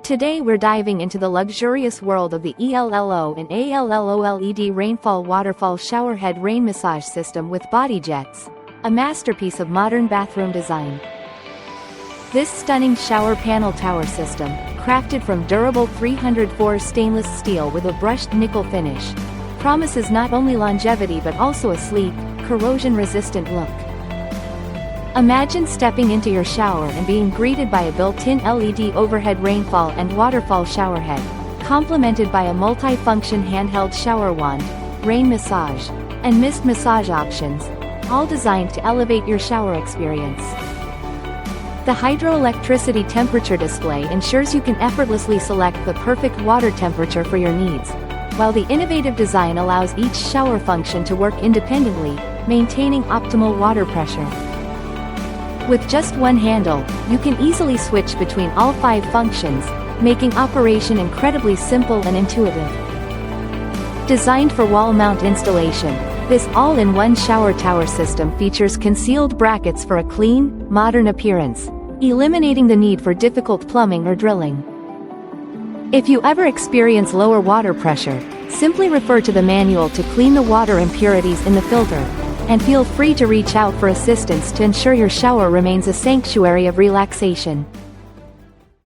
Today we're diving into the luxurious world of the ELLO and ALLO LED Rainfall Waterfall Showerhead Rain Massage System with body jets, a masterpiece of modern bathroom design. This stunning shower panel tower system, crafted from durable 304 stainless steel with a brushed nickel finish, promises not only longevity but also a sleek, corrosion-resistant look. Imagine stepping into your shower and being greeted by a built-in LED overhead rainfall and waterfall showerhead, complemented by a multi-function handheld shower wand, rain massage, and mist massage options, all designed to elevate your shower experience. The hydroelectricity temperature display ensures you can effortlessly select the perfect water temperature for your needs, while the innovative design allows each shower function to work independently, maintaining optimal water pressure. With just one handle, you can easily switch between all 5 functions, making operation incredibly simple and intuitive. Designed for wall mount installation, this all-in-one shower tower system features concealed brackets for a clean, modern appearance, eliminating the need for difficult plumbing or drilling. If you ever experience lower water pressure, simply refer to the manual to clean the water impurities in the filter, and feel free to reach out for assistance to ensure your shower remains a sanctuary of relaxation.